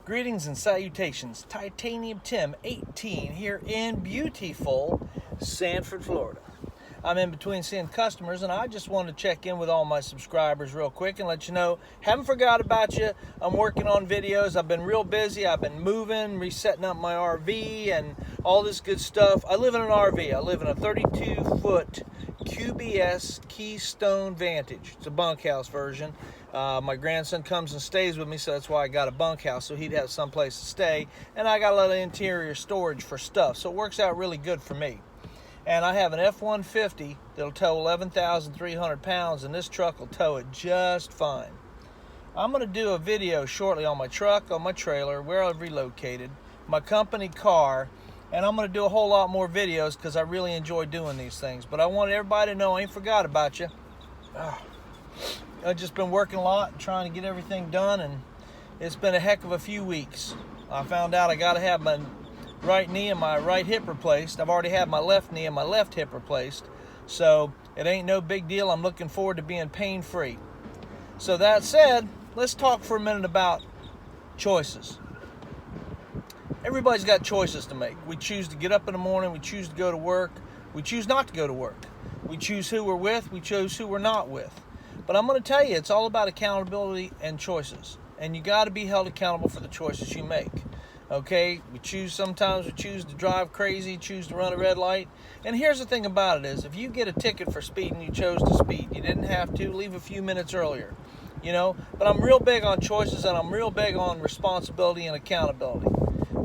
Greetings and salutations. Titanium Tim 18 here in beautiful Sanford, Florida. I'm in between seeing customers, and I just wanted to check in with all my subscribers real quick and let you know, haven't forgot about you. I'm working on videos. I've been real busy. I've been moving, resetting up my RV and all this good stuff. I live in an RV. I live in a 32-foot QBS Keystone Vantage. It's a bunkhouse version. My grandson comes and stays with me, so that's why I got a bunkhouse, so he'd have someplace to stay. And I got a lot of interior storage for stuff, so it works out really good for me. And I have an F-150 that'll tow 11,300 pounds, and this truck will tow it just fine. I'm going to do a video shortly on my truck, on my trailer, where I've relocated, my company car, and I'm going to do a whole lot more videos because I really enjoy doing these things. But I want everybody to know I ain't forgot about you. I've just been working a lot and trying to get everything done, and it's been a heck of a few weeks. I found out I got to have my right knee and my right hip replaced. I've already had my left knee and my left hip replaced, so it ain't no big deal. I'm looking forward to being pain-free. So that said, let's talk for a minute about choices. Everybody's got choices to make. We choose to get up in the morning, we choose to go to work, we choose not to go to work. We choose who we're with, we choose who we're not with. But I'm going to tell you, it's all about accountability and choices. And you got to be held accountable for the choices you make. Okay, sometimes we choose to drive crazy, choose to run a red light. And here's the thing about it is, if you get a ticket for speeding, you chose to speed. You didn't have to, leave a few minutes earlier. But I'm real big on choices, and I'm real big on responsibility and accountability.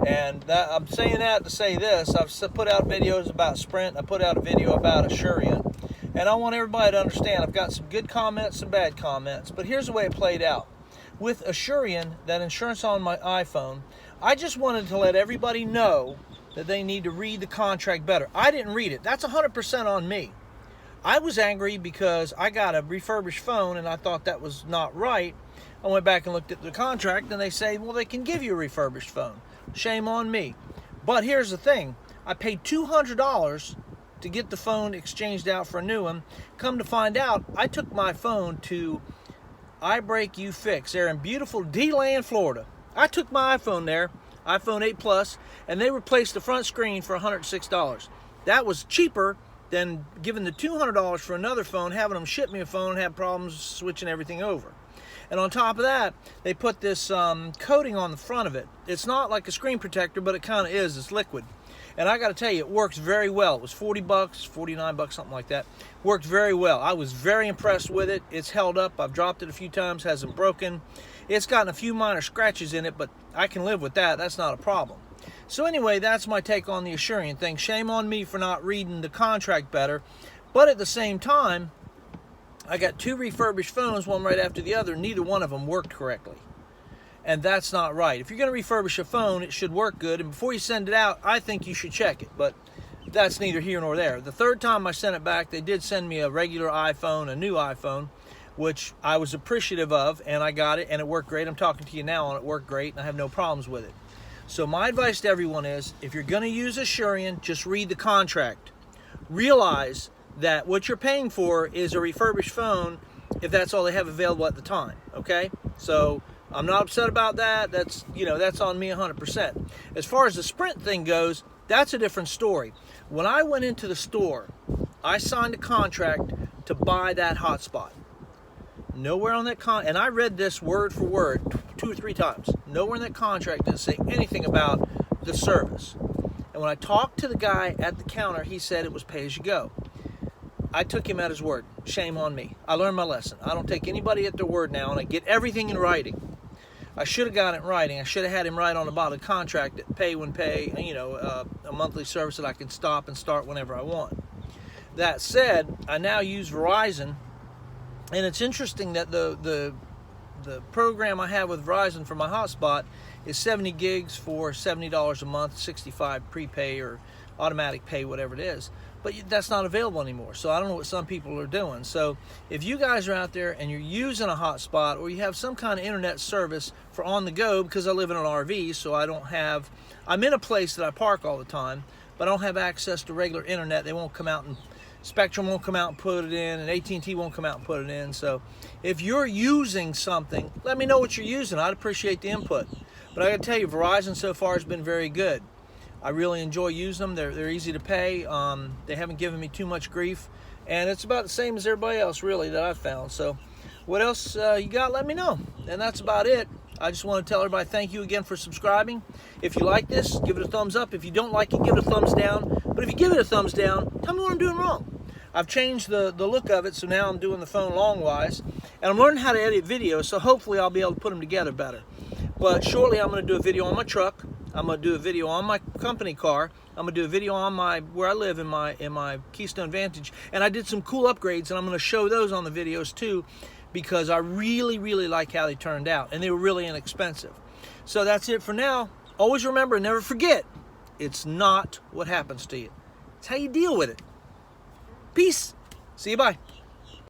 And I'm saying that to say this. I've put out videos about Sprint. I put out a video about Asurion. And I want everybody to understand, I've got some good comments, some bad comments. But here's the way it played out. With Asurion, that insurance on my iPhone, I just wanted to let everybody know that they need to read the contract better. I didn't read it. That's 100% on me. I was angry because I got a refurbished phone and I thought that was not right. I went back and looked at the contract and they say, well, they can give you a refurbished phone. Shame on me. But here's the thing. I paid $200 to get the phone exchanged out for a new one. Come to find out, I took my phone to I Break You Fix there in beautiful D-Land, Florida. I took my iPhone there, iPhone 8 Plus, and they replaced the front screen for $106. That was cheaper than giving the $200 for another phone, having them ship me a phone, and have problems switching everything over. And on top of that, they put this coating on the front of it. It's not like a screen protector, but it kind of is. It's liquid. And I got to tell you, it works very well. It was $40, $49, something like that. Worked very well. I was very impressed with it. It's held up. I've dropped it a few times, hasn't broken. It's gotten a few minor scratches in it, but I can live with that. That's not a problem. So anyway, that's my take on the Asurion thing. Shame on me for not reading the contract better. But at the same time, I got two refurbished phones, one right after the other. Neither one of them worked correctly. And that's not right. If you're going to refurbish a phone, it should work good. And before you send it out, I think you should check it. But that's neither here nor there. The third time I sent it back, they did send me a regular iPhone, a new iPhone, which I was appreciative of, and I got it, and it worked great. I'm talking to you now, and it worked great, and I have no problems with it. So my advice to everyone is, if you're going to use Asurion, just read the contract. Realize that what you're paying for is a refurbished phone if that's all they have available at the time, okay? So I'm not upset about that. That's on me 100%. As far as the Sprint thing goes, that's a different story. When I went into the store, I signed a contract to buy that hotspot. Nowhere on that and I read this word for word 2 or 3 times. Nowhere in that contract did it say anything about the service. And when I talked to the guy at the counter, he said it was pay as you go. I took him at his word. Shame on me. I learned my lesson. I don't take anybody at their word now, and I get everything in writing. I should have got it in writing. I should have had him write on the bottom of the contract that pay when pay, a monthly service that I can stop and start whenever I want. That said, I now use Verizon, and it's interesting that the program I have with Verizon for my hotspot is 70 gigs for $70 a month, 65 prepay or automatic pay, whatever it is. But that's not available anymore. So I don't know what some people are doing. So if you guys are out there and you're using a hotspot, or you have some kind of internet service for on the go, because I live in an RV, so I'm in a place that I park all the time, but I don't have access to regular internet. They won't come out, and Spectrum won't come out and put it in, and AT&T won't come out and put it in. So if you're using something, let me know what you're using. I'd appreciate the input. But I got to tell you, Verizon so far has been very good. I really enjoy using them. They're easy to pay. They haven't given me too much grief. And it's about the same as everybody else, really, that I've found. So what else you got, let me know. And that's about it. I just want to tell everybody thank you again for subscribing. If you like this, give it a thumbs up. If you don't like it, give it a thumbs down. But if you give it a thumbs down, tell me what I'm doing wrong. I've changed the look of it, so now I'm doing the phone long-wise. And I'm learning how to edit videos, so hopefully I'll be able to put them together better. But shortly I'm going to do a video on my truck. I'm going to do a video on my company car. I'm going to do a video on where I live in my Keystone Vantage. And I did some cool upgrades, and I'm going to show those on the videos too, because I really, really like how they turned out, and they were really inexpensive. So that's it for now. Always remember and never forget, it's not what happens to you. It's how you deal with it. Peace. See you, bye.